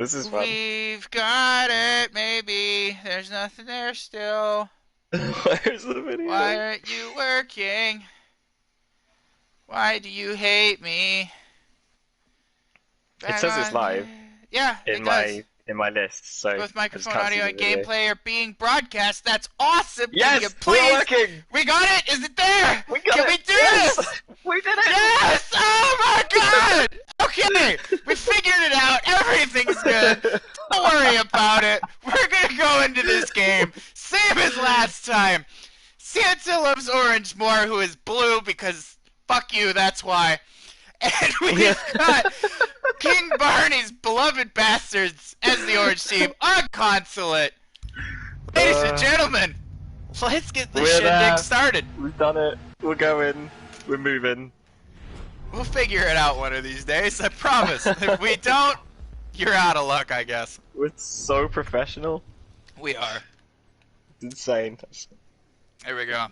This is fun. We've got it, maybe. There's nothing there still. Where's the Why video? aren't you working? Why do you hate me? It Back says it's on. live Yeah, in it does. my list, so Both I just microphone can't see audio the and video. gameplay are being broadcast. That's awesome. Can you Yes, we're please? working. We got it. Is it there? We got Can it. we do Yes, this? we did it. Yes! Oh my god! Okay, we figured it out. Everything's good. Don't worry about it. We're gonna go into this game same as last time. Santa loves orange more, who is blue because fuck you, that's why. And Yeah. we've got King Barney's beloved bastards as the orange team on consulate. Ladies and Uh, gentlemen, let's get this we're shindig there. started. We've done it. We're going. We're moving. We'll figure it out one of these days, I promise. If we don't, you're out of luck, I guess. We're so professional. We are. It's insane. Here we go.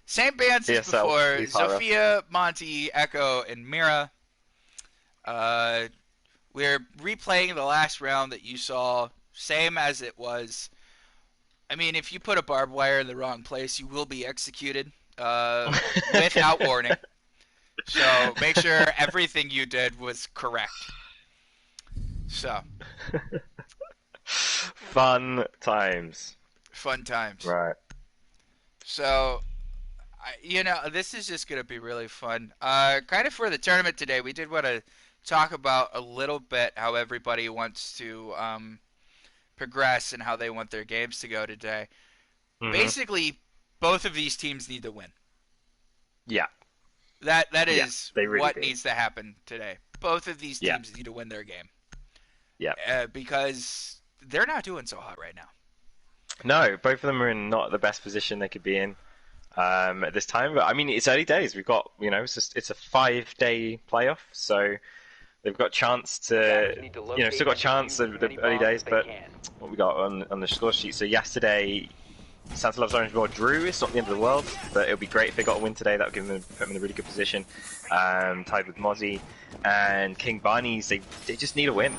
Same bands as ESL, before. please hire us. Zofia, Monty, Echo, and Mira. We're replaying the last round that you saw, same as it was. I mean, if you put a barbed wire in the wrong place, you will be executed without warning. So make sure everything you did was correct. So, Fun times. fun times. Right. So, this is just going to be really fun. Kind of for the tournament today, we did want to talk about a little bit how everybody wants to progress and how they want their games to go today. Mhm. Basically, both of these teams need to win. Yeah. That Yeah. is They really what do. needs to happen today. Both of these Yeah. teams need to win their game Yeah. because they're not doing so hot right now. No, both of them are in not the best position they could be in at this time. But I mean, it's early days. We've got, it's a 5-day playoff, so they've got a chance to, still got a chance of the early days. But what we got on the score sheet? So yesterday, Santa Loves Orange More drew. It's not the end of the world, but it would be great if they got a win today. That would give them put them in a really good position. Tied with Mozzie and King Barneys. They just need a win.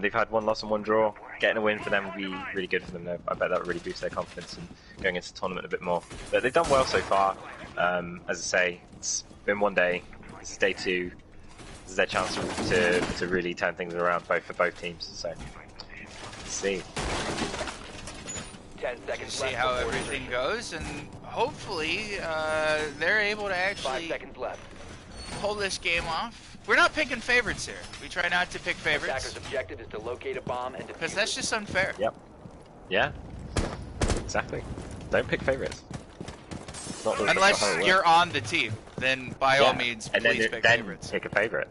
They've had one loss and one draw. Getting a win for them would be really good for them. Though. I bet that would really boost their confidence and going into the tournament a bit more. But they've done well so far. As I say, it's been one day. This is day two. This is their chance to really turn things around for both teams. So let's see. 10 seconds See left how before everything insertion. goes, and hopefully they're able to 5 actually seconds left. pull this game off. We're not picking favorites here. We try not to pick favorites Attacker's objective is to locate a bomb and because defuse that's it. just unfair. Yep. Yeah. Exactly. Don't pick favorites. Not the, that's not how it Unless works. you're on the team, then by all Yeah. means, And please then, pick then favorites. pick a favorite.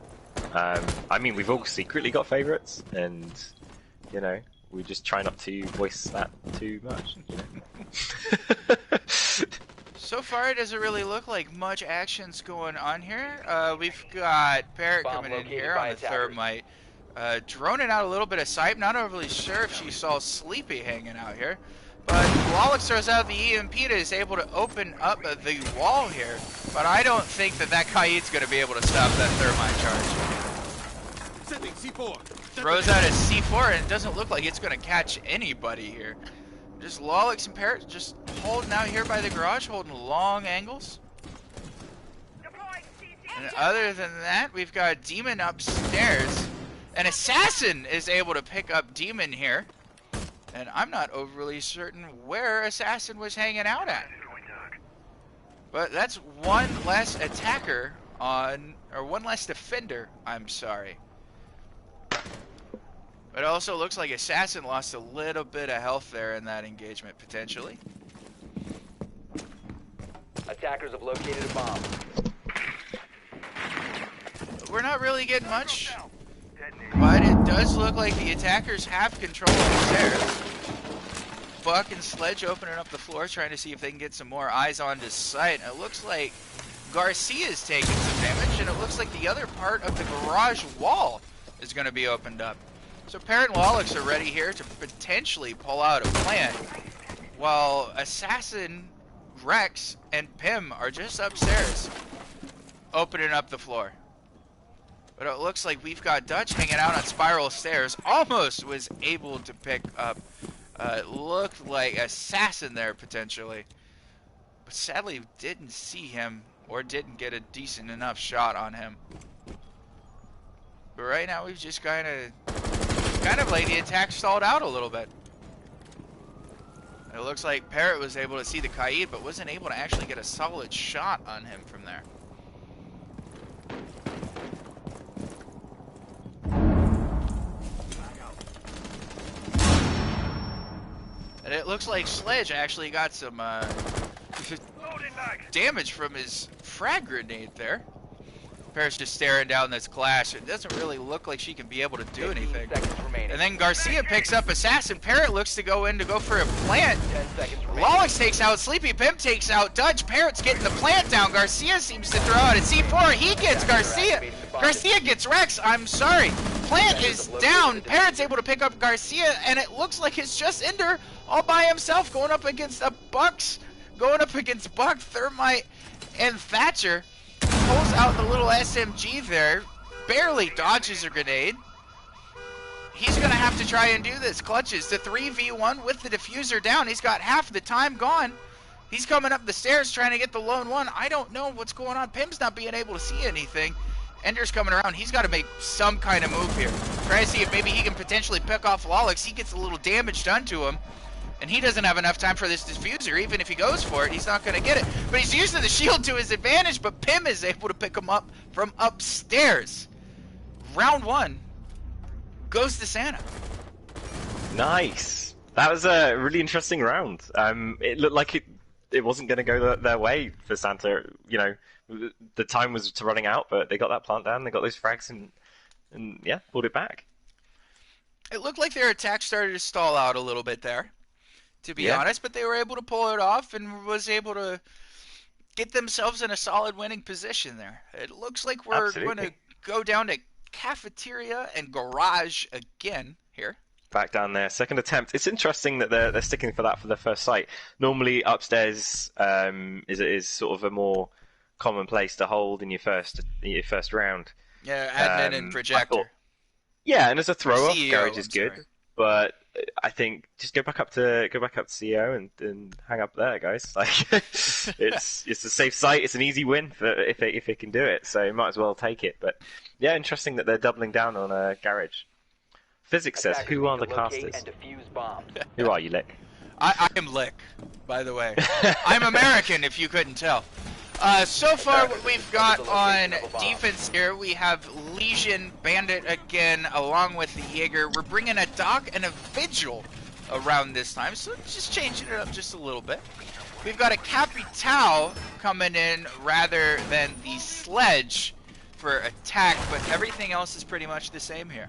I mean, we've all secretly got favorites, and we just try not to voice that too much. So far, it doesn't really look like much action's going on here. We've got Parrot Bomb coming in located here by on the attackers. thermite, droning out a little bit of sight. Not overly sure if she saw Sleepy hanging out here, but Wallach throws out the EMP and is able to open up the wall here. But I don't think that Kaid's going to be able to stop that thermite charge. Sending C4. Throws out a C4 and it doesn't look like it's going to catch anybody here. Just Lolix and Parrot just holding out here by the garage, holding long angles. And other than that, we've got Demon upstairs. An Assassin is able to pick up Demon here. And I'm not overly certain where Assassin was hanging out at. But that's one less attacker on, or one less defender, I'm sorry. But it also looks like Assassin lost a little bit of health there in that engagement, potentially. Attackers have located a bomb. We're not really getting much, but it does look like the attackers have control of the stairs. Buck and Sledge opening up the floor, trying to see if they can get some more eyes onto sight. And it looks like Garcia's taking some damage, and it looks like the other part of the garage wall is going to be opened up. So Parrot and Wallach are ready here to potentially pull out a plant, while Assassin, Rex, and Pim are just upstairs, opening up the floor. But it looks like we've got Dutch hanging out on spiral stairs. Almost was able to pick up, looked like Assassin there potentially. But sadly didn't see him or didn't get a decent enough shot on him. But right now we've just kind of like the attack stalled out a little bit. It looks like Parrot was able to see the Kaid, but wasn't able to actually get a solid shot on him from there. And it looks like Sledge actually got some damage from his frag grenade there. Parrot's just staring down this clash. It doesn't really look like she can be able to do anything. And then Garcia picks up Assassin. Parrot looks to go for a plant. Lawless takes out Sleepy. Pimp takes out Dutch. Parrot's getting the plant down. Garcia seems to throw out a C4. He gets Garcia. Garcia gets Rex. I'm sorry. Plant is down. Parrot's able to pick up Garcia, and it looks like it's just Ender all by himself going up against the Bucks. Going up against Buck, Thermite, and Thatcher. Pulls out the little SMG there, barely dodges a grenade. He's going to have to try and do this. Clutches the 3v1 with the diffuser down. He's got half the time gone. He's coming up the stairs trying to get the lone one. I don't know what's going on. Pim's not being able to see anything. Ender's coming around. He's got to make some kind of move here. Try to see if maybe he can potentially pick off Lolix. He gets a little damage done to him. And he doesn't have enough time for this diffuser. Even if he goes for it, he's not going to get it. But he's using the shield to his advantage, but Pim is able to pick him up from upstairs. Round one goes to Santa. Nice. That was a really interesting round. It looked like it wasn't going to go their way for Santa. You know, the time was running out, but they got that plant down. They got those frags and yeah, pulled it back. It looked like their attack started to stall out a little bit there, to be honest, but they were able to pull it off and was able to get themselves in a solid winning position there. It looks like we're going to go down to Cafeteria and Garage again here. Back down there, second attempt. It's interesting that they're sticking for that for their first sight. Normally upstairs is sort of a more common place to hold in your first round. Yeah, admin and projector. Yeah, and as a throw-off, Garage is good, sorry. But I think just go back up to CEO and hang up there, guys. Like it's a safe site. It's an easy win if they can do it. So you might as well take it. But yeah, interesting that they're doubling down on a Garage. Physics says, "Who are the casters?" Who are you, Lick? I am Lick, by the way. I'm American, if you couldn't tell. So far, what we've got on defense here, we have Legion, Bandit again, along with the Jaeger. We're bringing a Doc and a Vigil around this time, so just changing it up just a little bit. We've got a Capital coming in rather than the Sledge for attack, but everything else is pretty much the same here.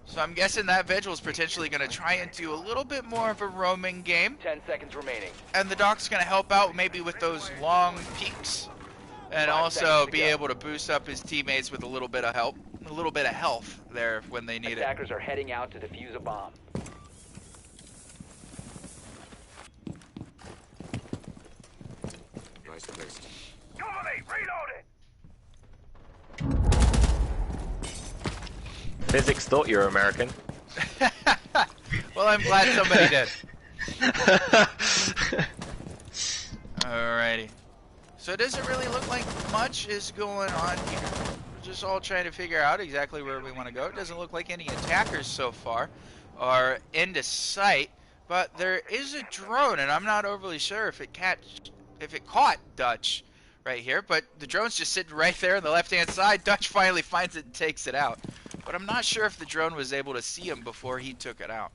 So I'm guessing that Vigil is potentially going to try and do a little bit more of a roaming game. 10 seconds remaining. And the Doc's going to help out maybe with those long peaks. And also be able to boost up his teammates with a little bit of help. A little bit of health there when they need it. Attackers are heading out to defuse a bomb. Nice place. Cover me! Reloading! Physics thought you were American. Well, I'm glad somebody did. Alrighty. So it doesn't really look like much is going on here. We're just all trying to figure out exactly where we want to go. It doesn't look like any attackers so far are into sight, but there is a drone, and I'm not overly sure if it caught Dutch right here, but the drone's just sitting right there on the left-hand side. Dutch finally finds it and takes it out. But I'm not sure if the drone was able to see him before he took it out.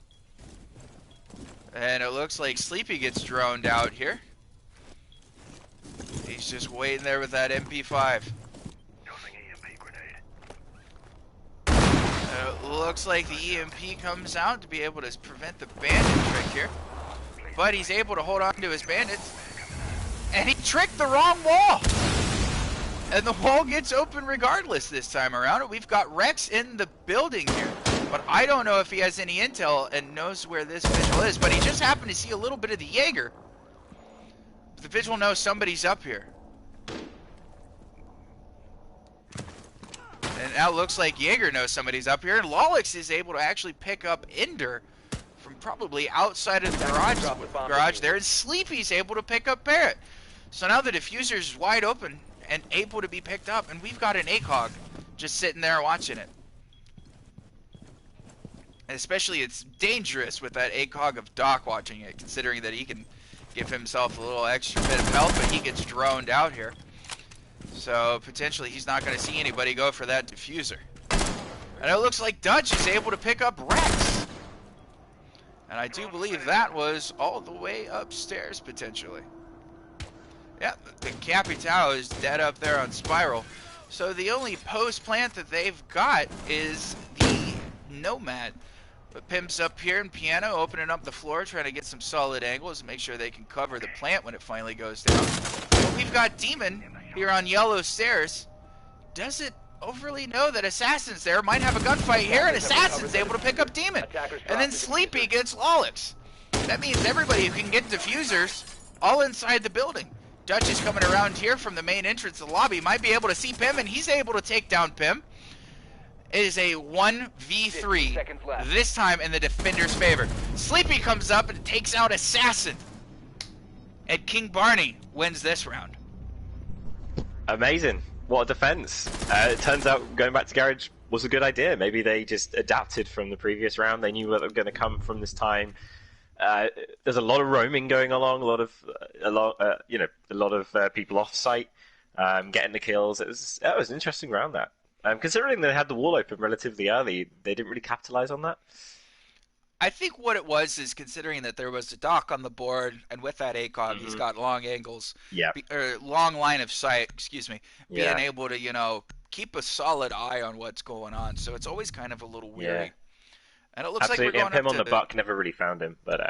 And it looks like Sleepy gets droned out here. He's just waiting there with that MP5. It looks like the EMP comes out to be able to prevent the bandit trick here. But he's able to hold on to his bandits. And he tricked the wrong wall! And the wall gets open regardless this time around. We've got Rex in the building here. But I don't know if he has any intel and knows where this Vigil is. But he just happened to see a little bit of the Jaeger. The Vigil knows somebody's up here. now looks like Jaeger knows somebody's up here, and Lolix is able to actually pick up Ender from probably outside of the garage there, and Sleepy's able to pick up Barrett. So now the diffuser's wide open and able to be picked up, and we've got an ACOG just sitting there watching it. And especially it's dangerous with that ACOG of Doc watching it, considering that he can give himself a little extra bit of health, but he gets droned out here. So potentially he's not going to see anybody go for that diffuser. And it looks like Dutch is able to pick up Rex. And I do believe that was all the way upstairs potentially. Yeah, the Capital is dead up there on Spiral. So the only post plant that they've got is the Nomad. But Pimp's up here in Piano, opening up the floor, trying to get some solid angles, make sure they can cover the plant when it finally goes down. But we've got Demon here on Yellow Stairs. Doesn't overly know that Assassin's there, might have a gunfight here, and Assassin's able to pick up Demon. And then Sleepy gets Lolix. That means everybody who can get diffusers all inside the building. Dutch is coming around here from the main entrance of the lobby, might be able to see Pim, and he's able to take down Pim. It is a 1v3, this time in the defender's favor. Sleepy comes up and takes out Assassin. And King Barney wins this round. Amazing. What a defense. It turns out going back to Garage was a good idea. Maybe they just adapted from the previous round. They knew what they were going to come from this time. There's a lot of roaming going along, a lot of people off site, getting the kills. It was an interesting round, that. Considering they had the wall open relatively early, they didn't really capitalize on that. I think what it was is considering that there was a Doc on the board, and with that ACOG, he's got long angles, or long line of sight, being able to, keep a solid eye on what's going on. So it's always kind of a little weary. Yeah. And it looks Absolutely. like we're going Him up on to the buck, never really found him, but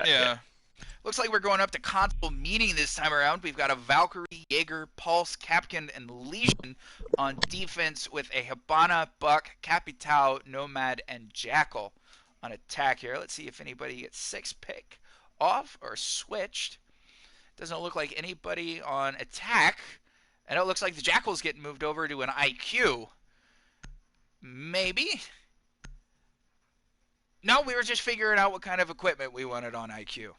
Looks like we're going up to console meeting this time around. We've got a Valkyrie, Jaeger, Pulse, Capkin, and Legion on defense with a Hibana, Buck, Capital, Nomad, and Jackal on attack here. Let's see if anybody gets 6-pick off or switched. Doesn't look like anybody on attack. And it looks like the Jackal's getting moved over to an IQ. Maybe. No, we were just figuring out what kind of equipment we wanted on IQ.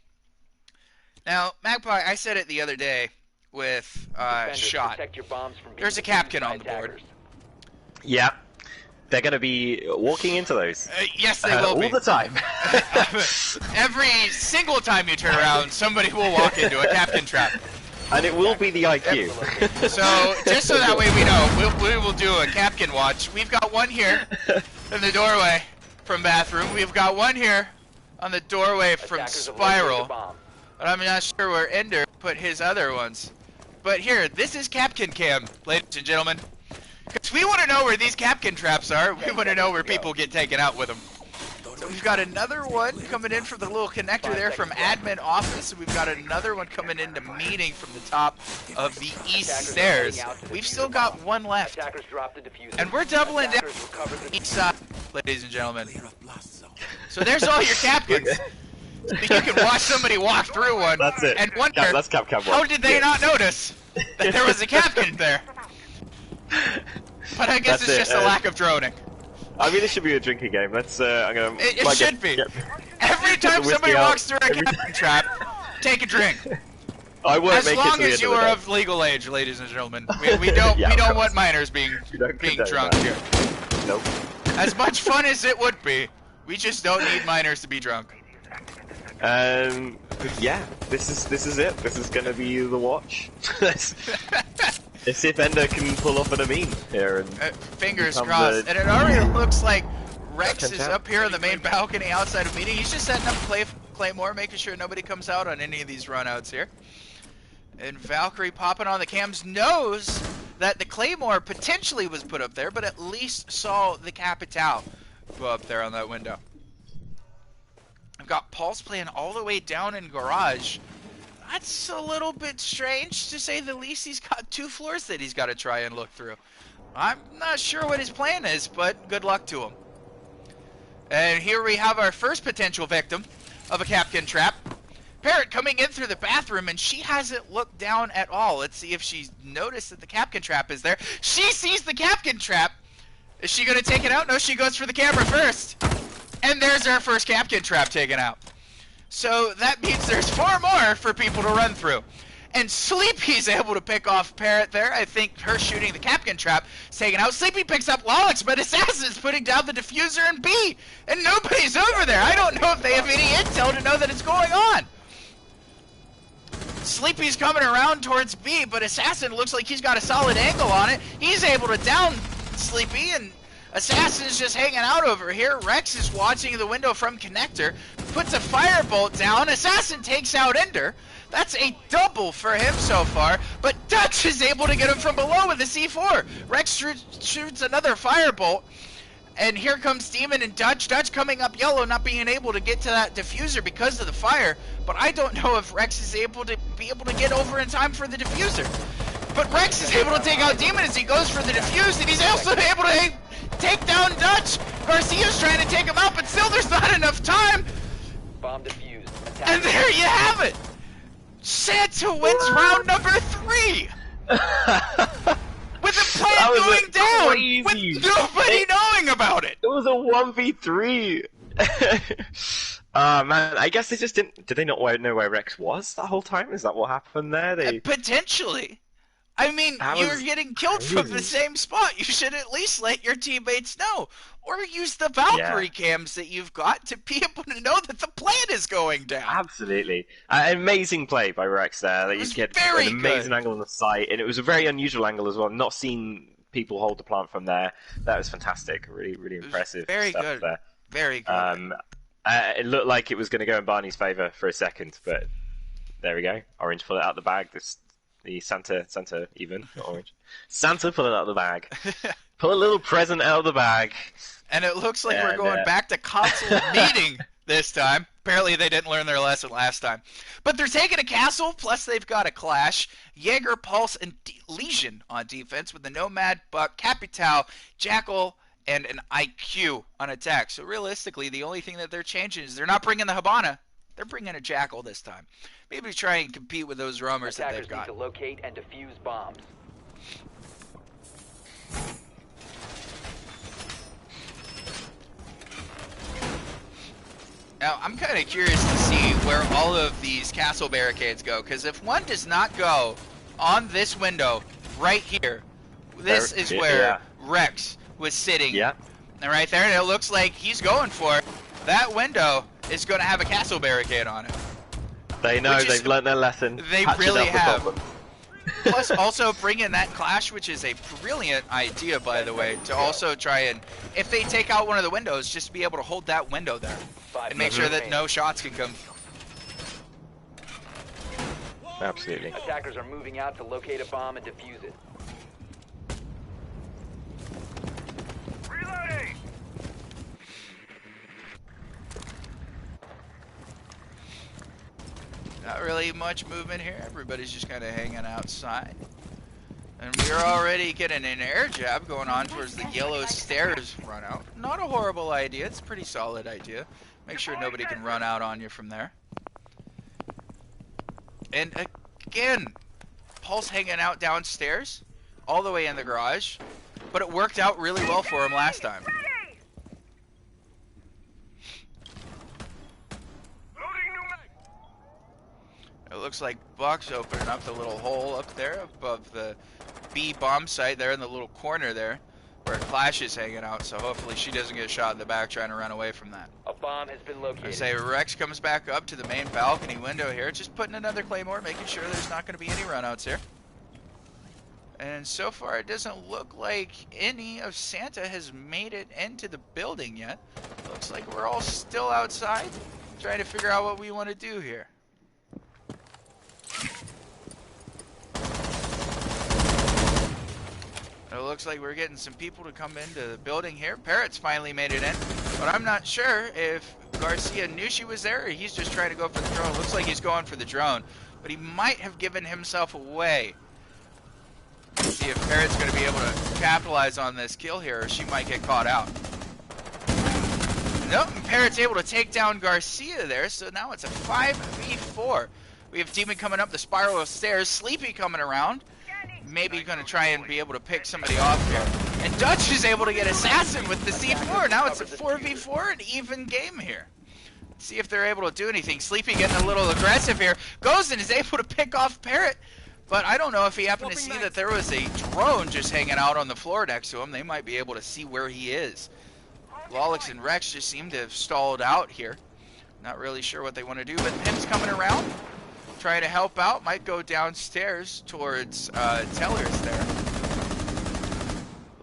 Now, Magpie, I said it the other day with Shot. There's a Capkin on the board. Yeah. They're going to be walking into those. Yes, they will be. All the time. Every single time you turn around, somebody will walk into a Capkin trap. And it will be the IQ. So, just so that way we know, we will do a Capkin watch. We've got one here in the doorway from bathroom. We've got one here on the doorway from Spiral. But I'm not sure where Ender put his other ones. But here, this is Capkin Cam, ladies and gentlemen. Because we want to know where these Capkin traps are. We want to know where people get taken out with them. So we've got another one coming in from the little connector there from admin office. And we've got another one coming into meeting from the top of the east stairs. We've still got one left. And we're doubling down each side, ladies and gentlemen. So there's all your Capkins. You can watch somebody walk through one and wonder, how did they not notice that there was a Capkin there? But I guess it's just a lack of droning. I mean, this should be a drinking game. Let's. I'm gonna. It should be. Every time somebody walks through a Capkin trap, take a drink. I won't as make long it to as the you end are of of legal age, ladies and gentlemen. We don't want minors being drunk here. Nope. As much fun as it would be, we just don't need minors to be drunk. Yeah, this is it. This is gonna be the watch. Let's see if Ender can pull off an Amin here. And fingers crossed. And it already looks like Rex is up here on the main balcony outside of meeting. He's just setting up Claymore, making sure nobody comes out on any of these runouts here. And Valkyrie popping on the cams knows that the Claymore potentially was put up there, but at least saw the Capital go up there on that window. I've got Pulse playing all the way down in garage. That's a little bit strange, to say the least. He's got 2 floors that he's got to try and look through. I'm not sure what his plan is, but good luck to him. And here we have our first potential victim of a Capkin trap. Parrot coming in through the bathroom, and she hasn't looked down at all. Let's see if she's noticed that the Capkin trap is there. She sees the Capkin trap, Is she gonna take it out? No, she goes for the camera first. And there's our first Capkin trap taken out. So that means there's 4 more for people to run through. And Sleepy's able to pick off Parrot there. I think her shooting the Capkin trap is taken out. Sleepy picks up Lolix, but Assassin's putting down the diffuser in B. And nobody's over there. I don't know if they have any intel to know that it's going on. Sleepy's coming around towards B, but Assassin looks like he's got a solid angle on it. He's able to down Sleepy, and Assassin's just hanging out over here. Rex is watching the window from Connector, puts a firebolt down. Assassin takes out Ender. That's a double for him so far, but Dutch is able to get him from below with a C4. Rex shoots another firebolt, and here comes Demon and Dutch. Dutch coming up yellow, not being able to get to that diffuser because of the fire, but I don't know if Rex is able to get over in time for the diffuser. But Rex is able to take out Demon as he goes for the diffuse, and he's also able to take down Dutch. Garcia's trying to take him out, but still there's not enough time. Bomb defused. And there you have it. Santa wins round number 3. With the plan going down, crazy. with nobody knowing about it. It was a 1v3. Man, I guess they just didn't. Did they not know where Rex was that whole time? Is that what happened there? Potentially. I mean, you're getting killed from the same spot. You should at least let your teammates know. Or use the Valkyrie cams that you've got to be able to know that the plan is going down. Absolutely. Amazing play by Rex there. That you get an amazing angle on the site, and it was a very unusual angle as well. Not seen people hold the plant from there. That was fantastic. Really, really impressive. Very stuff good. There. Very good. It looked like it was going to go in Barney's favour for a second, but there we go. Orange pulled it out of the bag. The Santa even, not orange. Santa pulled it out of the bag. Pull a little present out of the bag. And it looks like we're going back to console meeting this time. Apparently they didn't learn their lesson last time. But they're taking a castle, plus they've got a Clash, Jaeger, Pulse, and Legion on defense with the Nomad, Buck, Capital, Jackal, and an IQ on attack. So realistically, the only thing that they're changing is they're not bringing the Habana. They're bringing a Jackal this time. Maybe to try and compete with those roamers that they've got. Attackers need to locate and defuse bombs. Now, I'm kind of curious to see where all of these castle barricades go, because if one does not go on this window right here, this is where Rex was sitting. Yeah. And right there, and it looks like he's going for it. That window is going to have a castle barricade on it. They know, they've learned their lesson. They really have. Plus, also bring in that Clash, which is a brilliant idea, by the way, to also try and, if they take out one of the windows, just be able to hold that window there. And make sure that no shots can come. Absolutely. Attackers are moving out to locate a bomb and defuse it. Reloading! Not really much movement here. Everybody's just kind of hanging outside. And we're already getting an air jab going on towards the yellow stairs run out. Not a horrible idea. It's a pretty solid idea. Make sure nobody can run out on you from there. And again, Paul's hanging out downstairs, all the way in the garage. But it worked out really well for him last time. It looks like Buck's opening up the little hole up there above the B bomb site there in the little corner there where Clash is hanging out, so hopefully she doesn't get shot in the back trying to run away from that. A bomb has been located. I say Rex comes back up to the main balcony window here, just putting another Claymore, making sure there's not going to be any runouts here. And so far it doesn't look like any of Santa has made it into the building yet. Looks like we're all still outside trying to figure out what we want to do here. It looks like we're getting some people to come into the building here. Parrot's finally made it in, but I'm not sure if Garcia knew she was there or he's just trying to go for the drone. Looks like he's going for the drone, but he might have given himself away. Let's see if Parrot's going to be able to capitalize on this kill here, or she might get caught out. Nope, Parrot's able to take down Garcia there, so now it's a 5v4. We have Demon coming up the spiral of stairs, Sleepy coming around. Maybe going to try and be able to pick somebody off here. And Dutch is able to get Assassin with the C4. Now it's a 4v4, an even game here. Let's see if they're able to do anything. Sleepy getting a little aggressive here. Goes and is able to pick off Parrot. But I don't know if he happened to see that there was a drone just hanging out on the floor next to him. They might be able to see where he is. Lolix and Rex just seem to have stalled out here. Not really sure what they want to do, but Pim's coming around. Trying to help out. Might go downstairs towards Tellers there.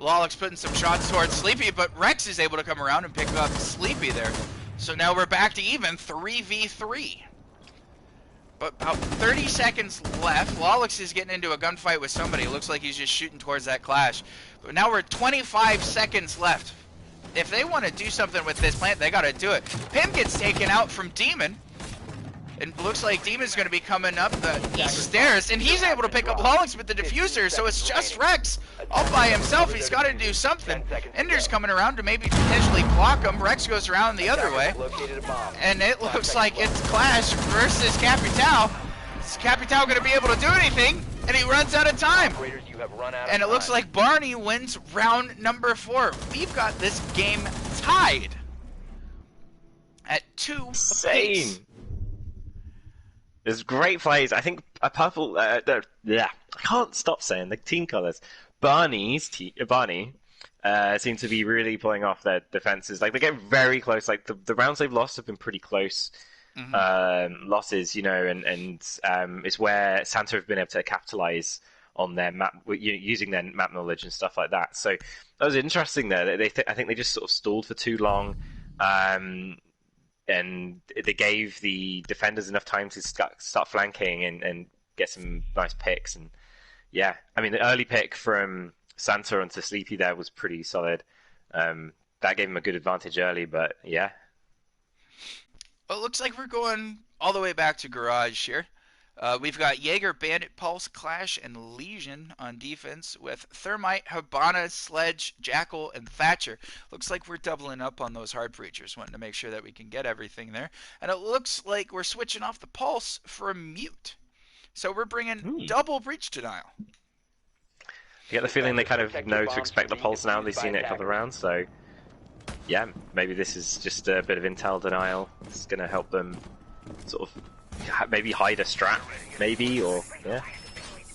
Lolix putting some shots towards Sleepy, but Rex is able to come around and pick up Sleepy there. So now we're back to even 3v3. But about 30 seconds left. Lolix is getting into a gunfight with somebody. It looks like he's just shooting towards that clash. But now we're 25 seconds left. If they want to do something with this plant, they got to do it. Pim gets taken out from Demon. And looks like Demon's going to be coming up the east stairs. And he's able to pick up Lolix with the diffuser. So it's just Rex all by himself. He's got to do something. Ender's coming around to maybe potentially block him. Rex goes around the other way. And it looks like it's Clash versus Capital. Is Capital going to be able to do anything? And he runs out of time. And it looks like Barney wins round number 4. We've got this game tied at 2 apiece. There's great plays. I think a purple. I can't stop saying the team colors. Barney seem to be really pulling off their defenses. Like they get very close. Like the rounds they've lost have been pretty close losses, you know, and it's where Santa have been able to capitalize on their map using their map knowledge and stuff like that. So that was interesting there. I think they just sort of stalled for too long. And they gave the defenders enough time to start flanking and get some nice picks. And yeah, I mean, the early pick from Santa onto Sleepy there was pretty solid. That gave him a good advantage early, but yeah. Well, it looks like we're going all the way back to Garage here. We've got Jaeger, Bandit, Pulse, Clash, and Legion on defense with Thermite, Habana, Sledge, Jackal, and Thatcher. Looks like we're doubling up on those hard breachers, wanting to make sure that we can get everything there. And it looks like we're switching off the Pulse for a Mute. So we're bringing double breach denial. I get the feeling they kind of know to expect the Pulse now. They've seen it a couple of rounds, so yeah, maybe this is just a bit of intel denial. It's going to help them sort of maybe hide a strat, maybe, or yeah.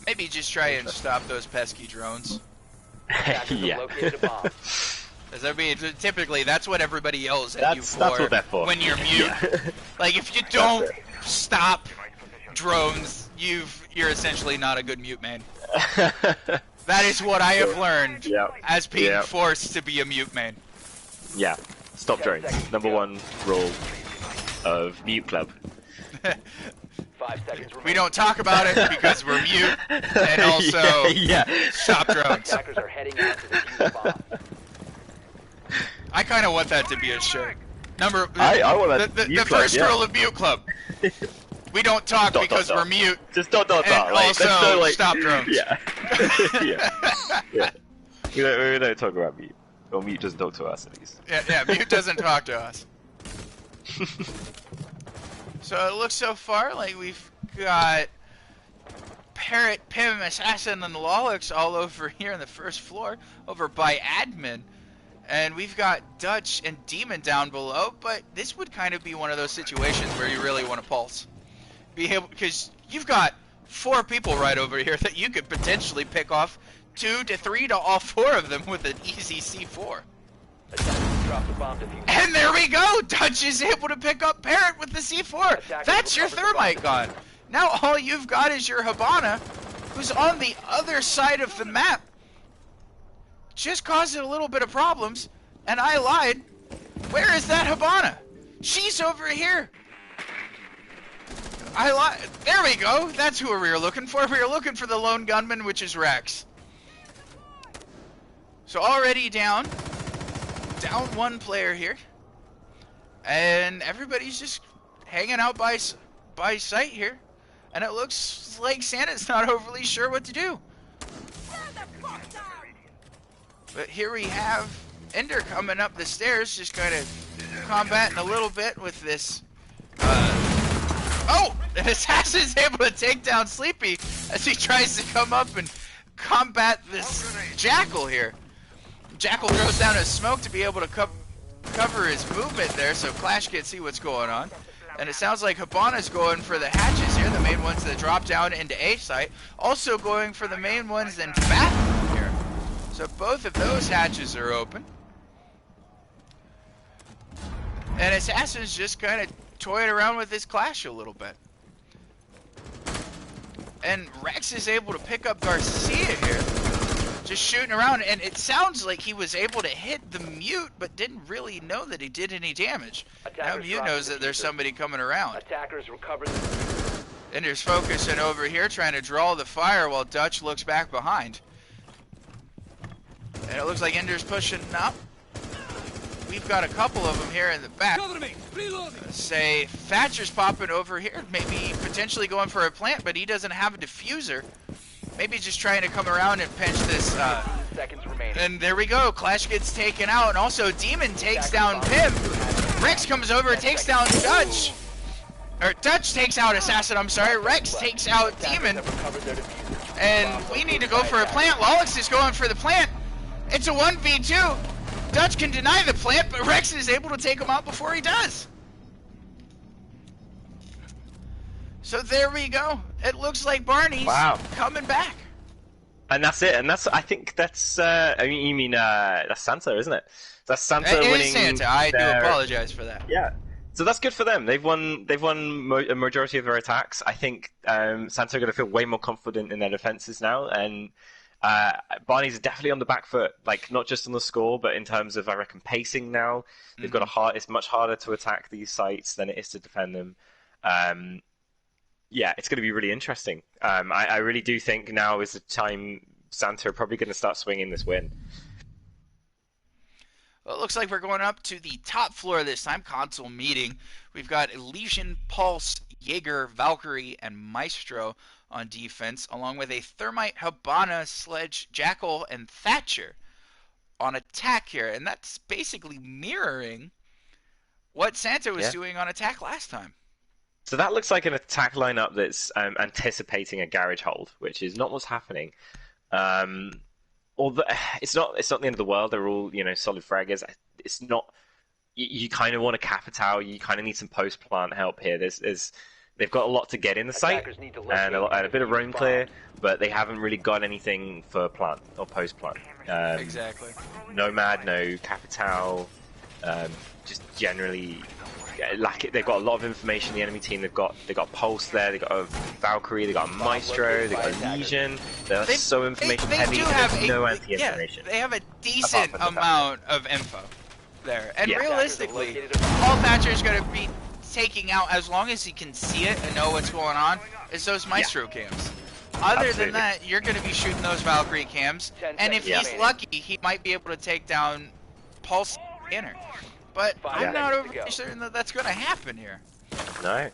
Maybe just try and stop those pesky drones. Yeah. Typically, that's what everybody yells at you for. That's what they're for. When you're mute. Yeah. Like if you don't stop drones, you're essentially not a good mute main. That is what I have learned as being forced to be a mute main. Yeah. Stop drones. #1 rule of Mute Club. 5 seconds we don't talk about it because we're mute, and also stop drones. Attackers are heading out to defuse bomb. I kind of want that to be a shirt. I want that. The first rule of Mute Club. We don't talk because we're mute. Just don't talk. And also stop drones. Yeah. Yeah. We don't talk about Mute. Or Mute doesn't talk to us at least. Yeah, Mute doesn't talk to us. So it looks so far like we've got Parrot, Pim, Assassin, and Lolix all over here on the first floor, over by Admin. And we've got Dutch and Demon down below, but this would kind of be one of those situations where you really want to pulse. Because you've got 4 people right over here that you could potentially pick off 2 to 3 to all 4 of them with an easy C4. And there we go! Dutch is able to pick up Parrot with the C4! That's your Thermite gone! Now all you've got is your Habana, who's on the other side of the map. Just causing a little bit of problems, and I lied. Where is that Habana? She's over here! I lied. There we go! That's who we were looking for. We were looking for the lone gunman, which is Rex. So already down 1 player here, and everybody's just hanging out by sight here, and it looks like Santa's not overly sure what to do. But here we have Ender coming up the stairs, just kind of combating a little bit with this. Oh! And Assassin's able to take down Sleepy as he tries to come up and combat this Jackal here. Jackal throws down his smoke to be able to cover his movement there so Clash can see what's going on. And it sounds like Habana's going for the hatches here, the main ones that drop down into A site. Also going for the main ones into bathroom here. So both of those hatches are open. And Assassin's just kind of toying around with this Clash a little bit. And Rex is able to pick up Garcia here. Just shooting around, and it sounds like he was able to hit the mute, but didn't really know that he did any damage. Now mute knows that there's somebody coming around. Attackers recovered. Ender's focusing over here, trying to draw the fire while Dutch looks back behind. And it looks like Ender's pushing up. We've got a couple of them here in the back. Say Thatcher's popping over here, maybe potentially going for a plant, but he doesn't have a diffuser. Maybe just trying to come around and pinch this. Seconds remaining. And there we go. Clash gets taken out, and also Demon takes down Pim. Rex comes over, takes down Dutch. Or Dutch takes out Assassin, I'm sorry. Rex takes out Demon. And we need to go for a plant. Lolix is going for the plant. It's a 1v2. Dutch can deny the plant, but Rex is able to take him out before he does. So there we go. It looks like Barney's coming back. And that's it. And I think that's, I mean, you mean, that's Santa, isn't it? That's Santa winning. It is Santa. I do apologize for that. Yeah. So that's good for them. They've won a majority of their attacks. I think Santa are going to feel way more confident in their defenses now. And Barneys are definitely on the back foot, like not just on the score, but in terms of, I reckon, pacing now. They've got it's much harder to attack these sites than it is to defend them. Yeah, it's going to be really interesting. I really do think now is the time Santa are probably going to start swinging this win. Well, it looks like we're going up to the top floor this time, console meeting. We've got Elysian, Pulse, Jaeger, Valkyrie, and Maestro on defense, along with a Thermite, Habana, Sledge, Jackal, and Thatcher on attack here. And that's basically mirroring what Santa was doing on attack last time. So that looks like an attack lineup that's anticipating a garage hold, which is not what's happening. Although it's not the end of the world. They're all solid fraggers. It's not. You kind of want a capital. You kind of need some post plant help here. They've got a lot to get in the site and a bit of roam clear, but they haven't really got anything for plant or post plant. Exactly. Nomad, no capital. Just generally. They've got a lot of information. The enemy team, they've got Pulse there, they've got a Valkyrie, they've got a Maestro, they've got a Legion. They're so information heavy. There's no anti-information. They have a decent amount of info there, and realistically, all Thatcher's going to be taking out, as long as he can see it and know what's going on, is those Maestro cams. Other than that, you're going to be shooting those Valkyrie cams, and if he's lucky, he might be able to take down Pulse inner. But I'm not overly certain that that's going to happen here. No,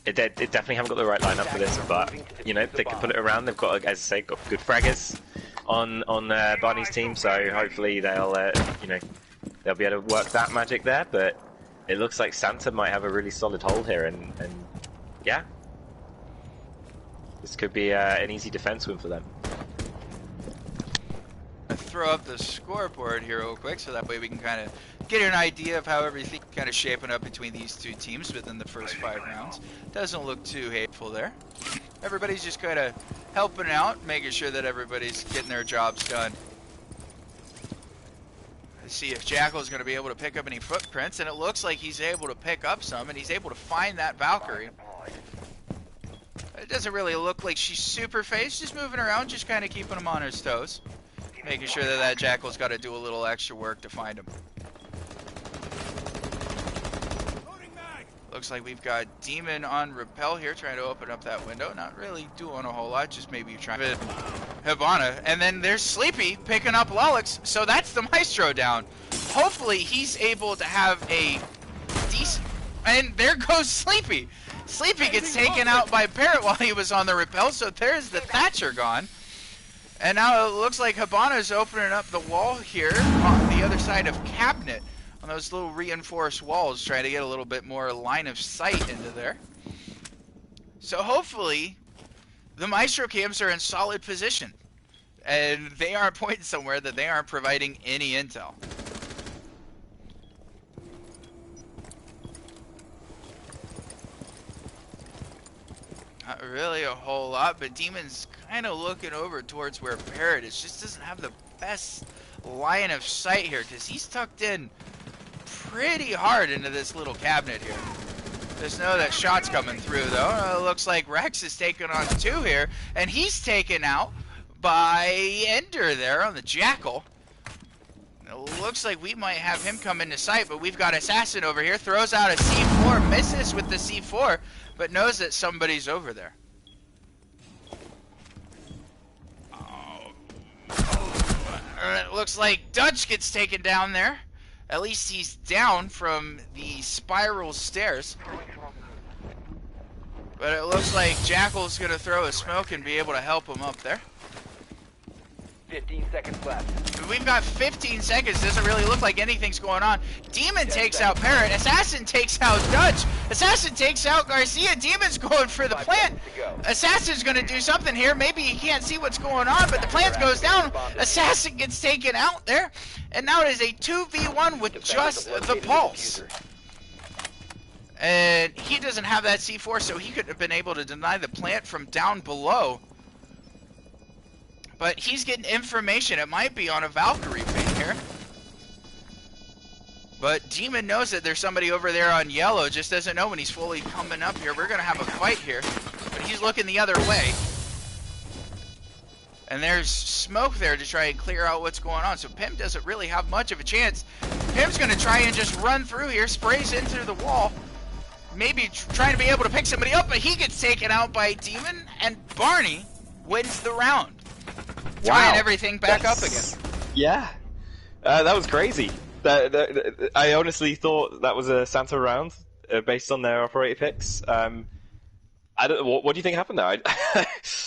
it definitely haven't got the right lineup for this, but they can put it around. They've got, as I say, got good fraggers on Barney's team, so hopefully they'll be able to work that magic there. But it looks like Santa might have a really solid hold here, and yeah, this could be an easy defense win for them. Throw up the scoreboard here real quick so that way we can kind of get an idea of how everything kind of shaping up between these two teams within the first 5 rounds. Doesn't look too hateful there. Everybody's just kind of helping out, making sure that everybody's getting their jobs done. Let's see if Jackal's going to be able to pick up any footprints, and it looks like he's able to pick up some, and he's able to find that Valkyrie. It doesn't really look like she's super phased, just moving around, just kind of keeping him on his toes. Making sure that Jackal's got to do a little extra work to find him. Looks like we've got Demon on Repel here, trying to open up that window. Not really doing a whole lot, just maybe trying to Havana. And then there's Sleepy picking up Lolix, so that's the Maestro down. Hopefully he's able to have a decent... And there goes Sleepy. Sleepy gets taken out by Parrot while he was on the Repel, so there's the Thatcher gone. And now it looks like Habana's opening up the wall here on the other side of Cabinet, on those little reinforced walls, trying to get a little bit more line of sight into there. So hopefully the Maestro cams are in solid position. And they aren't pointing somewhere that they aren't providing any intel. Not really a whole lot, but Demon's kind of looking over towards where Parrot is. Just doesn't have the best line of sight here because he's tucked in pretty hard into this little cabinet here. Just know that shot's coming through, though. It looks like Rex is taking on 2 here, and he's taken out by Ender there on the Jackal. It looks like we might have him come into sight, but we've got Assassin over here. Throws out a C4, misses with the C4, but knows that somebody's over there. It looks like Dutch gets taken down there. At least he's down from the spiral stairs. But it looks like Jackal's going to throw a smoke and be able to help him up there. 15 seconds left. We've got 15 seconds. Doesn't really look like anything's going on. Demon takes out Parrot. Assassin takes out Dutch. Assassin takes out Garcia. Demon's going for the plant. Assassin's going to do something here. Maybe he can't see what's going on, but the plant goes down. Assassin gets taken out there. And now it is a 2v1 with just the pulse. And he doesn't have that C4, so he could have been able to deny the plant from down below. But he's getting information. It might be on a Valkyrie ping here. But Demon knows that there's somebody over there on yellow. Just doesn't know when he's fully coming up here. We're going to have a fight here. But he's looking the other way. And there's smoke there to try and clear out what's going on. So Pim doesn't really have much of a chance. Pim's going to try and just run through here. Sprays into the wall. Maybe trying to be able to pick somebody up. But he gets taken out by Demon. And Barney wins the round. Tying everything back up again. Yeah, that was crazy. I honestly thought that was a Santa round based on their operator picks. I don't. What do you think happened there?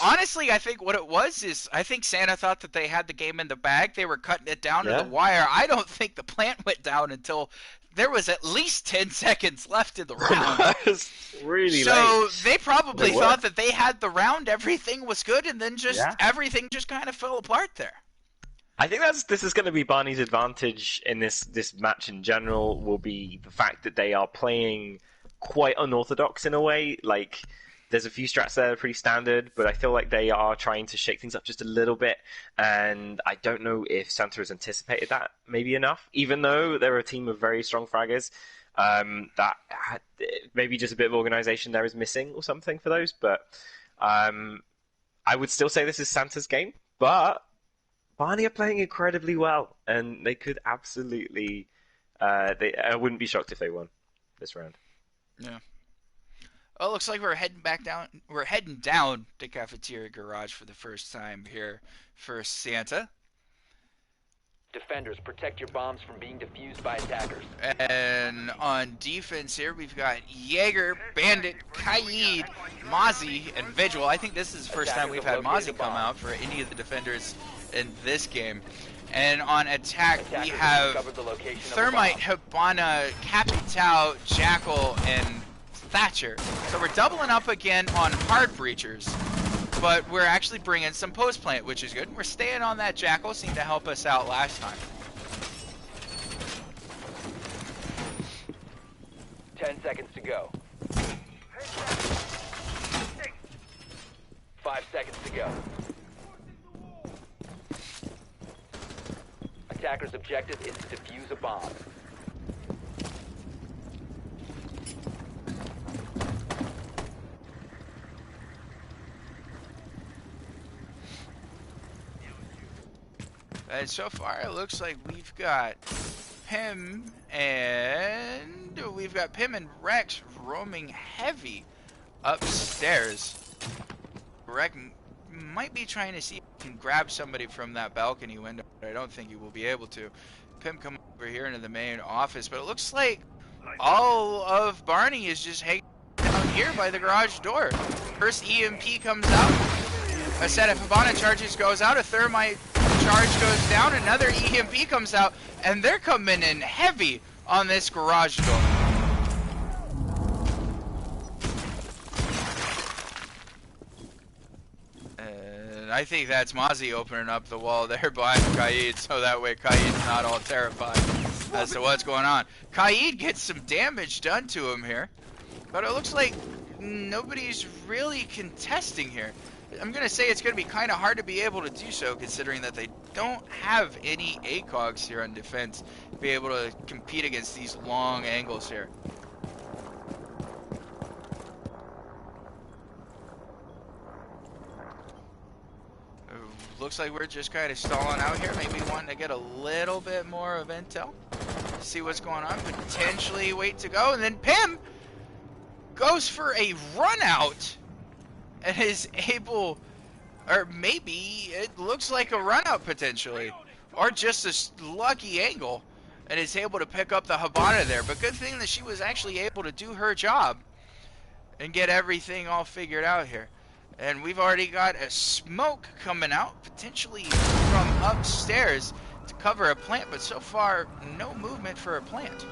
Honestly, I think what it was is I think Santa thought that they had the game in the bag. They were cutting it down to the wire. I don't think the plant went down until there was at least 10 seconds left in the round. That was really late. So they probably thought that they had the round, everything was good, and then just everything just kind of fell apart there. I think this is going to be Barney's advantage in this match in general, will be the fact that they are playing quite unorthodox in a way. Like, there's a few strats there that are pretty standard, but I feel like they are trying to shake things up just a little bit, and I don't know if Santa has anticipated that maybe enough, even though they're a team of very strong fraggers. That maybe just a bit of organization there is missing or something for those, but I would still say this is Santa's game, but Barney are playing incredibly well, and they could absolutely I wouldn't be shocked if they won this round. Yeah. Well, it looks like we're heading back down. We're heading down to Cafeteria Garage for the first time here for Santa. Defenders, protect your bombs from being defused by attackers. And on defense here, we've got Jaeger, Bandit, Kaid, Mozzie, and Vigil. I think this is the first time we've had Mozzie come out for any of the defenders in this game. And on attack, we have Thermite, Hibana, Capital, Jackal, and Thatcher. So we're doubling up again on hard breachers, but we're actually bringing some post plant, which is good. We're staying on that Jackal, seemed to help us out last time. 10 seconds to go. 5 seconds to go. Attacker's objective is to defuse a bomb. And so far, it looks like we've got Pim and Rex roaming heavy upstairs. Rex might be trying to see if he can grab somebody from that balcony window, but I don't think he will be able to. Pim come over here into the main office, but it looks like all of Barney is just hanging out here by the garage door. First EMP comes out. A set of Hibana charges goes out. A Thermite charge goes down. Another EMP comes out. And they're coming in heavy on this garage door. And I think that's Mozzie opening up the wall there behind Kaid, so that way Kaid's not all terrified as to what's going on. Kaid gets some damage done to him here, but it looks like nobody's really contesting here. I'm going to say it's going to be kind of hard to be able to do so, considering that they don't have any ACOGs here on defense to be able to compete against these long angles here. Looks like we're just kind of stalling out here, maybe wanting to get a little bit more of intel, see what's going on, potentially wait to go, and then Pim goes for a run out and is able, or maybe it looks like a run out potentially, or just a lucky angle, and is able to pick up the Habana there. But good thing that she was actually able to do her job and get everything all figured out here. And we've already got a smoke coming out, potentially from upstairs to cover a plant, but so far, no movement for a plant.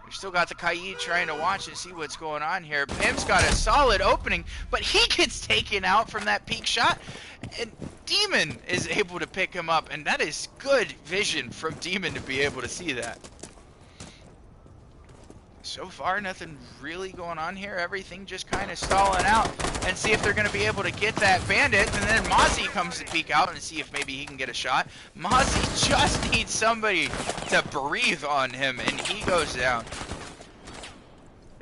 We've still got the Kaid trying to watch and see what's going on here. Pim's got a solid opening, but he gets taken out from that peak shot, and Demon is able to pick him up, and that is good vision from Demon to be able to see that. So far, nothing really going on here. Everything just kind of stalling out, and see if they're going to be able to get that bandit. And then Mozzie comes to peek out and see if maybe he can get a shot. Mozzie just needs somebody to breathe on him, and he goes down.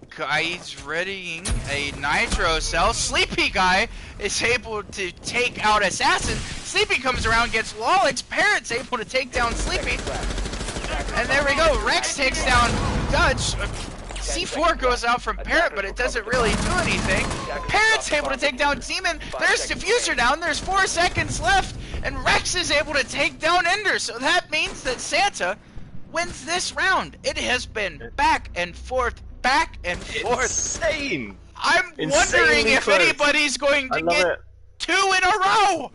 Kaid's readying a nitro cell. Sleepy Guy is able to take out Assassin. Sleepy comes around, gets Lolix. Parrot's able to take down Sleepy. And there we go. Rex takes down Dutch. C4 goes out from Parrot, but it doesn't really do anything. Parrot's able to take down Demon. There's Diffuser down. There's 4 seconds left. And Rex is able to take down Ender. So that means that Santa wins this round. It has been back and forth, back and forth. Insane. I'm wondering if anybody's going to get 2 in a row.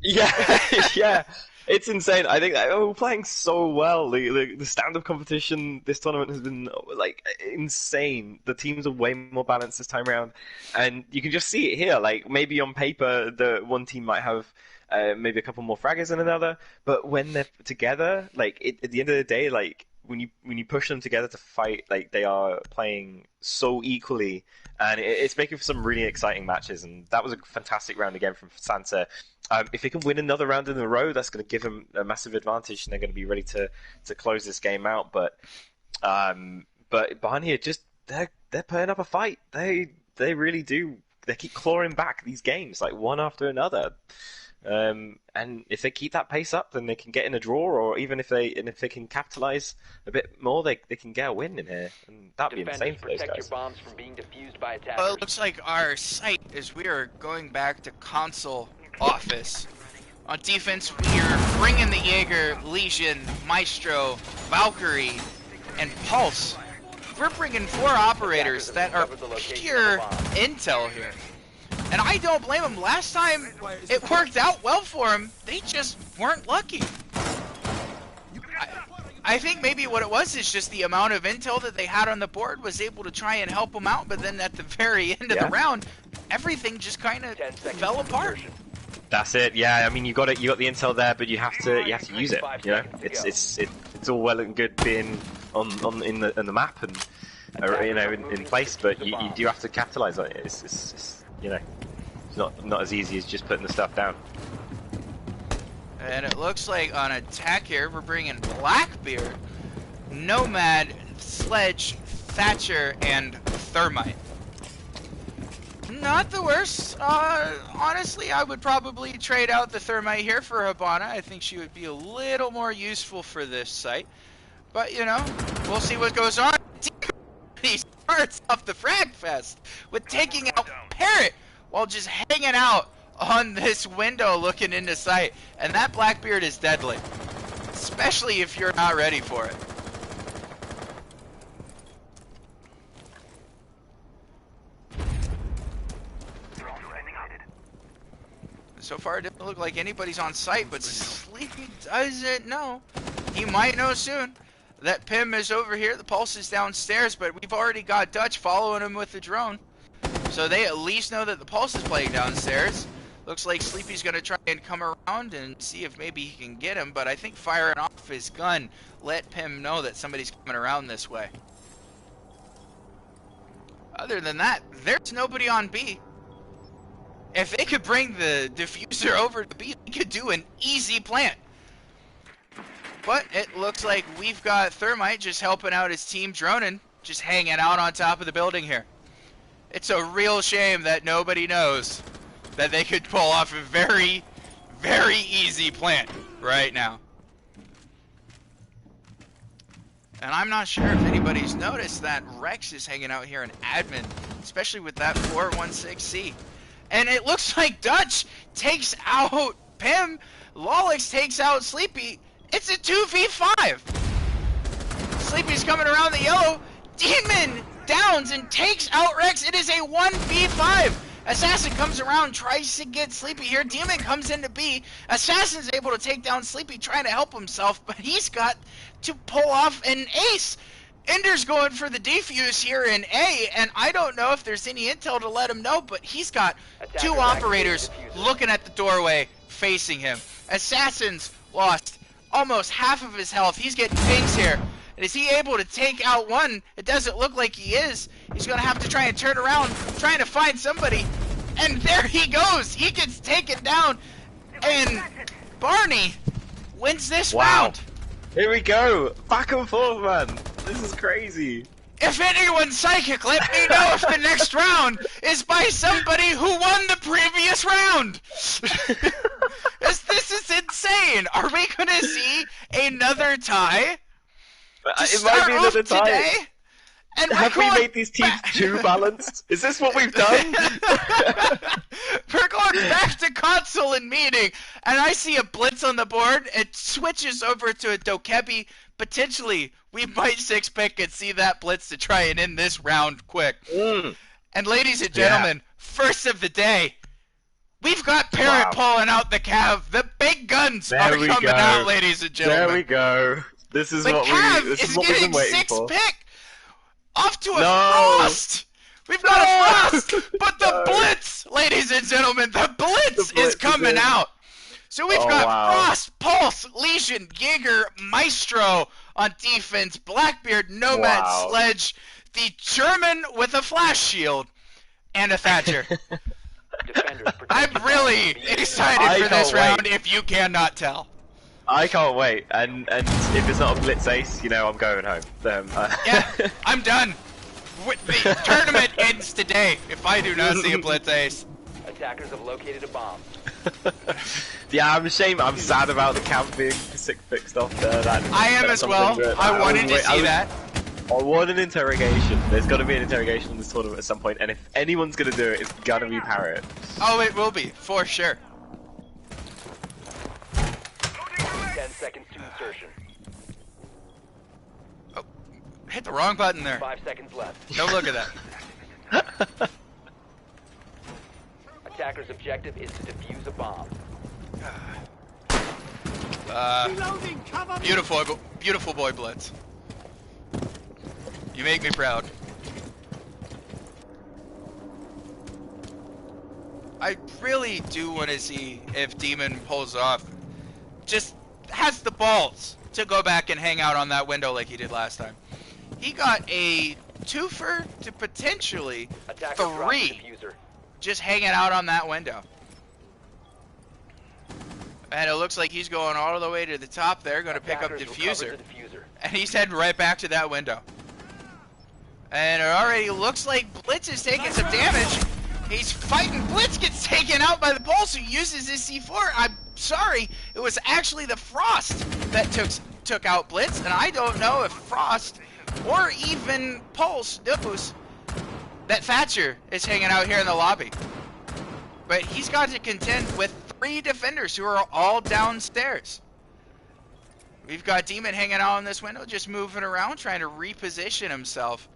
Yeah, yeah. It's insane. I think we're playing so well. The stand-up competition this tournament has been like insane. The teams are way more balanced this time around, and you can just see it here. Like maybe on paper, the one team might have maybe a couple more fraggers than another, but when they're together, like at the end of the day, like when you push them together to fight, like they are playing so equally, and it's making for some really exciting matches. And that was a fantastic round again from Santa. If he can win another round in a row, that's going to give him a massive advantage, and they're going to be ready to close this game out. But Barney just they're putting up a fight. They really do. They keep clawing back these games like one after another. And if they keep that pace up, then they can get in a draw, or even if they can capitalize a bit more, they can get a win in here, and that'd be insane for those guys. Your bombs from being defused by attackers. Well, it looks like our site is we are going back to console office. On defense, we are bringing the Jaeger, Legion, Maestro, Valkyrie, and Pulse. We're bringing 4 operators that are pure intel here. And I don't blame them. Last time, it worked out well for them. They just weren't lucky. I think maybe what it was is just the amount of intel that they had on the board was able to try and help them out, but then at the very end of the round, everything just kind of fell apart. That's it. Yeah, I mean you got it. You got the intel there, but you have to use it. You know, it's all well and good being in the map and in place, but you do have to capitalize on it. It's you know, it's not as easy as just putting the stuff down. And it looks like on attack here, we're bringing Blackbeard, Nomad, Sledge, Thatcher, and Thermite. Not the worst. Honestly, I would probably trade out the Thermite here for Habana. I think she would be a little more useful for this site. But, you know, we'll see what goes on. He starts off the frag fest with taking out Parrot while just hanging out on this window looking into sight. And that Blackbeard is deadly, especially if you're not ready for it. So far, it doesn't look like anybody's on site, but Sleepy doesn't know. He might know soon that Pim is over here. The Pulse is downstairs, but we've already got Dutch following him with the drone. So they at least know that the Pulse is playing downstairs. Looks like Sleepy's going to try and come around and see if maybe he can get him, but I think firing off his gun let Pim know that somebody's coming around this way. Other than that, there's nobody on B. If they could bring the diffuser over to B, they could do an easy plant. But it looks like we've got Thermite just helping out his team droning, just hanging out on top of the building here. It's a real shame that nobody knows that they could pull off a very, very easy plant right now. And I'm not sure if anybody's noticed that Rex is hanging out here in admin, especially with that 416C. And it looks like Dutch takes out Pim, Lolix takes out Sleepy. It's a 2v5. Sleepy's coming around the yellow. Demon downs and takes out Rex. It is a 1v5. Assassin comes around, tries to get Sleepy here. Demon comes into B. Assassin's able to take down Sleepy, trying to help himself, but he's got to pull off an ace. Ender's going for the defuse here in A, and I don't know if there's any intel to let him know, but he's got two operators looking at the doorway facing him. Assassin's lost almost half of his health. He's getting pings here. And is he able to take out one? It doesn't look like he is. He's going to have to try and turn around, trying to find somebody. And there he goes. He gets taken down. And Barney wins this round. Here we go. Back and forth, man. This is crazy. If anyone's psychic, let me know if the next round is by somebody who won the previous round. This is insane. Are we going to see another tie? It might be another tie. Today? And have we made these teams too balanced? Is this what we've done? We're going back to console and meeting, and I see a blitz on the board. It switches over to a Dokebi. Potentially, we might 6-pick and see that blitz to try and end this round quick. And ladies and gentlemen, first of the day, we've got Parrot pulling out the Cav. The big guns are coming out, ladies and gentlemen. There we go. This is the what Cav we. This is is what we've been getting waiting for. 6-pick. Off to a Frost! We've got a Frost! But the Blitz, ladies and gentlemen, the Blitz is coming out! So we've got Frost, Pulse, Legion, Jaeger, Maestro on defense, Blackbeard, Nomad, Sledge, the German with a flash shield, and a Thatcher. I'm really excited for this round, if you cannot tell. I can't wait, and if it's not a Blitz Ace, you know I'm going home. Yeah, I'm done. The tournament ends today if I do not see a Blitz Ace. Attackers have located a bomb. Yeah, I'm sad about the camp being 6-pick stuff. I am as well. I wanted to see that. I want an interrogation. There's got to be an interrogation in this tournament at some point, and if anyone's going to do it, it's going to be Parrot. Oh, it will be, for sure. 10 seconds to insertion. Oh, hit the wrong button there. 5 seconds left. Don't look at that. Attacker's objective is to defuse a bomb. Beautiful boy Blitz. You make me proud. I really do want to see if Demon pulls off. Just has the balls to go back and hang out on that window like he did last time. He got a twofer to potentially three just hanging out on that window. And it looks like he's going all the way to the top there, going to pick up diffuser. And he's heading right back to that window. And it already looks like Blitz is taking some damage. He's fighting. Blitz gets taken out by the Pulse, who uses his C4. I'm sorry, it was actually the Frost that took out Blitz, and I don't know if Frost or even Pulse knows that Thatcher is hanging out here in the lobby. But he's got to contend with 3 defenders who are all downstairs. We've got Demon hanging out on this window, just moving around, trying to reposition himself.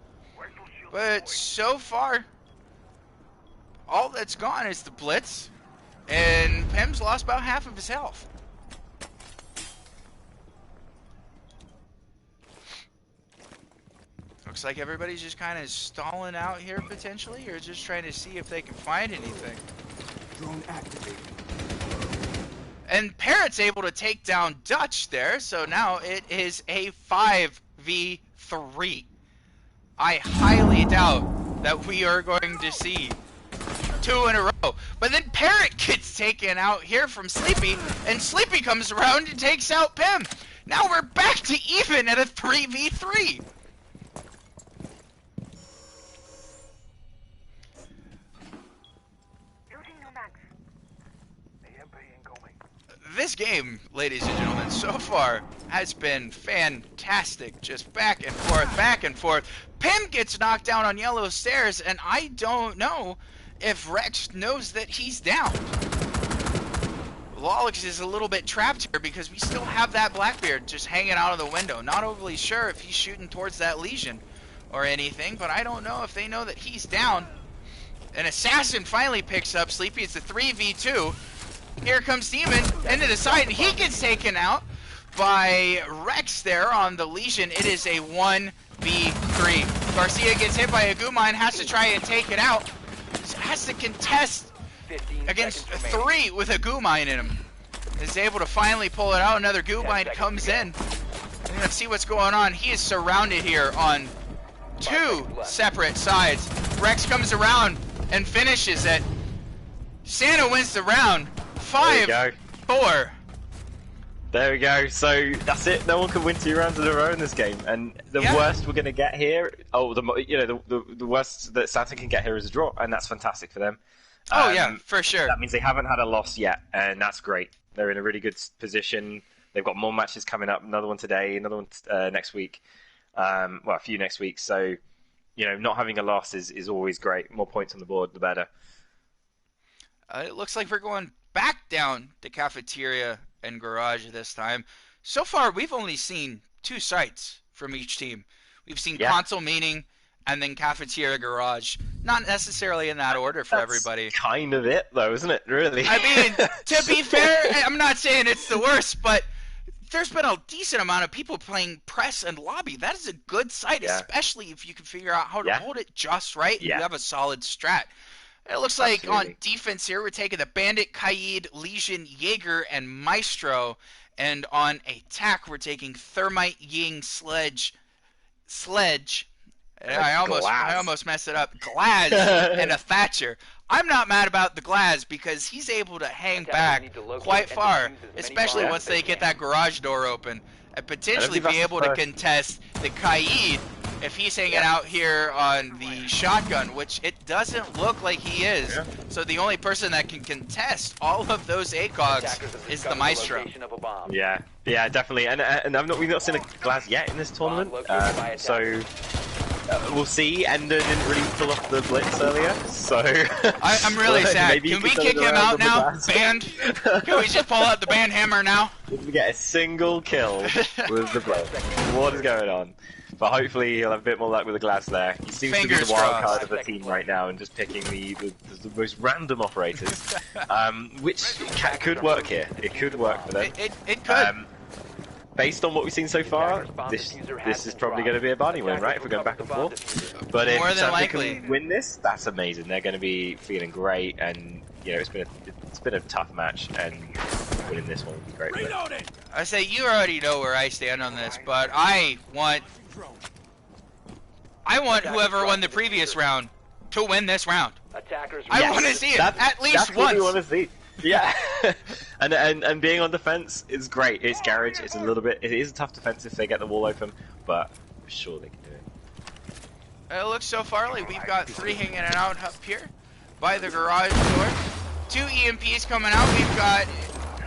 But so far, all that's gone is the Blitz, and Pim's lost about half of his health. Looks like everybody's just kind of stalling out here potentially, or just trying to see if they can find anything. And Parrot's able to take down Dutch there, so now it is a 5v3. I highly doubt that we are going to see 2 in a row. But then Parrot gets taken out here from Sleepy, and Sleepy comes around and takes out Pim. Now we're back to even at a 3v3. This game, ladies and gentlemen, so far has been fantastic. Just back and forth, back and forth. Pim gets knocked down on yellow stairs, and I don't know if Rex knows that he's down. Lolix is a little bit trapped here because we still have that Blackbeard just hanging out of the window. Not overly sure if he's shooting towards that Legion or anything, but I don't know if they know that he's down. An Assassin finally picks up Sleepy. It's a 3v2. Here comes Demon into the side, and he gets taken out by Rex there on the Legion. It is a 1v3. Garcia gets hit by a goo mine, has to try and take it out. Has to contest against 3 with a goo mine in him. Is able to finally pull it out. Another goo mine comes in. We're gonna see what's going on. He is surrounded here on 2 separate sides. Rex comes around and finishes it. Santa wins the round. 5-4. There we go. So that's it. No one can win 2 rounds in a row in this game, and the worst we're going to get here. Oh, the worst that Santa can get here is a draw, and that's fantastic for them. Oh yeah, for sure. That means they haven't had a loss yet, and that's great. They're in a really good position. They've got more matches coming up. Another one today, another one next week. Well, a few next week. So, not having a loss is always great. More points on the board, the better. It looks like we're going back down to Cafeteria and Garage this time. So far, we've only seen 2 sites from each team. We've seen Console Meeting and then Cafeteria Garage. Not necessarily in that order for everybody. Kind of it, though, isn't it? Really? I mean, to be fair, I'm not saying it's the worst, but there's been a decent amount of people playing Press and Lobby. That is a good site, especially if you can figure out how to hold it just right and you have a solid strat. It looks like on defense here, we're taking the Bandit, Kaid, Legion, Jaeger, and Maestro. And on attack, we're taking Thermite, Ying, Sledge. I almost messed it up. Glaz and a Thatcher. I'm not mad about the Glaz because he's able to hang back quite far, especially once they get that garage door open, and potentially be able to contest the Kaid if he's hanging out here on the shotgun, which it doesn't look like he is. So the only person that can contest all of those ACOGs is the Maestro. Yeah, definitely. And we've not seen a Glaz yet in this tournament, so we'll see. Ender didn't really pull off the blitz earlier, so I'm really sad. Can we kick him out now? Banned? Can we just pull out the ban hammer now? Didn't get a single kill with the blitz. What is going on? But hopefully he'll have a bit more luck with the Glaz there. He seems to be the wild card of the team right now and just picking the most random operators, which could work here. It could work for them. It could. Based on what we've seen so far, this is probably going to be a Barney win, right? If we're going back and forth. But if Santa can win this, that's amazing. They're going to be feeling great, and it's been a tough match, and winning this one would be great. I say you already know where I stand on this, but I want whoever won the previous round to win this round. I want to see it at least that's once. What we want to see. Yeah, and being on defense is great. It's garage. It's it is a tough defense if they get the wall open, but I'm sure they can do it. It looks so far like we've got 3 hanging out up here by the garage door. 2 EMPs coming out. We've got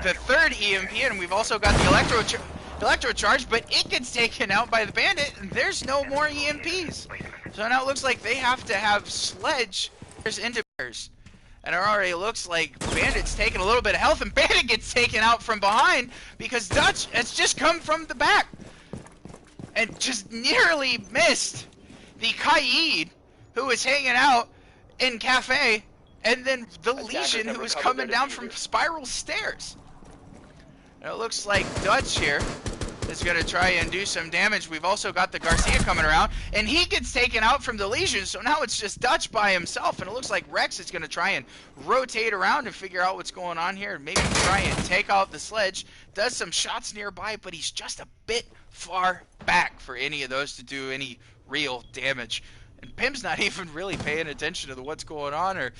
the 3rd EMP, and we've also got the electro charge, but it gets taken out by the Bandit, and there's no more EMPs. So now it looks like they have to have Sledge into bears. And it already looks like Bandit's taking a little bit of health, and Bandit gets taken out from behind because Dutch has just come from the back and just nearly missed the Kaid, who was hanging out in Cafe, and then the Legion, who was coming down from spiral stairs. And it looks like Dutch here is going to try and do some damage. We've also got the Garcia coming around, and he gets taken out from the Legion, so now it's just Dutch by himself, and it looks like Rex is going to try and rotate around and figure out what's going on here, and maybe try and take out the sledge. Does some shots nearby, but he's just a bit far back for any of those to do any real damage. And Pim's not even really paying attention to what's going on, or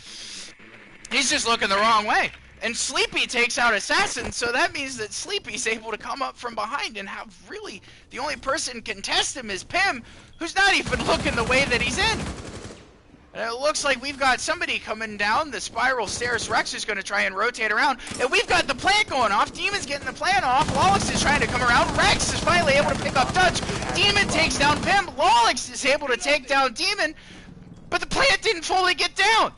he's just looking the wrong way. And Sleepy takes out Assassin, so that means that Sleepy's able to come up from behind and have really the only person contest him is Pim, who's not even looking the way that he's in. And it looks like we've got somebody coming down the spiral stairs. Rex is going to try and rotate around, and we've got the plant going off. Demon's getting the plant off. Lolix is trying to come around. Rex is finally able to pick up Dutch. Demon takes down Pim. Lolix is able to take down Demon, but the plant didn't fully get down.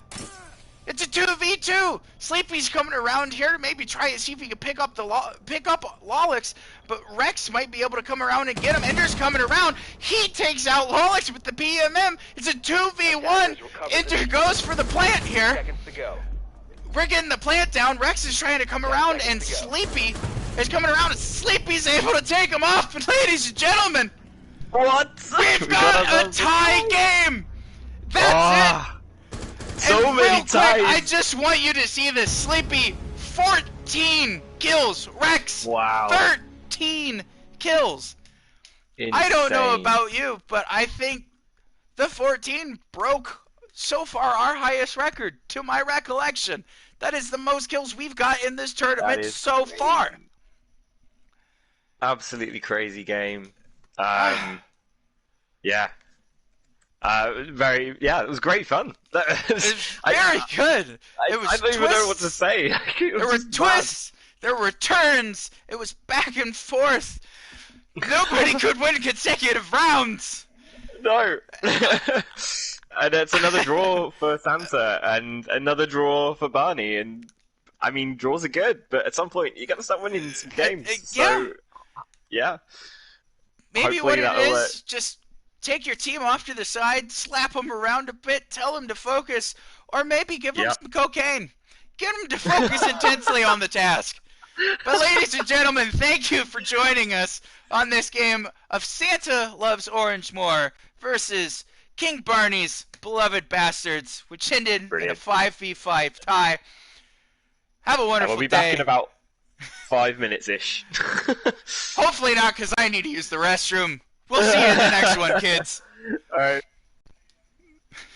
It's a 2v2. Sleepy's coming around here to maybe try and see if he can pick up Lolix, but Rex might be able to come around and get him. Ender's coming around. He takes out Lolix with the PMM. It's a 2v1. Ender goes for the plant here. Seconds to go. We're getting the plant down. Rex is trying to come around, and Sleepy is coming around, and Sleepy's able to take him off. And ladies and gentlemen, What? we've got a tie game. That's it. So and many real quick, ties. I just want you to see this. Sleepy, 14 kills. Rex, Wow. 13 kills. I don't know Insane. about you, but I think the 14 broke, so far, our highest record, to my recollection. That is the most kills we've got in this tournament is so far. Absolutely crazy game. Yeah. It was great fun. It was very good. It was I don't even know what to say. There were twists. There were turns. It was back and forth. Nobody could win consecutive rounds. No. And it's another draw for Santa and another draw for Barney. And I mean, draws are good, but at some point you got to start winning some games. So, yeah. Maybe Hopefully what it that'll, is, just take your team off to the side, slap them around a bit, tell them to focus, or maybe give them some cocaine. Get them to focus intensely on the task. But ladies and gentlemen, thank you for joining us on this game of Santa Loves Orange More versus King Barney's Beloved Bastards, which ended in a 5v5 tie. Have a wonderful we'll be day. back in about 5 minutes-ish. Hopefully not, because I need to use the restroom. We'll see you in the next one, kids. Alright.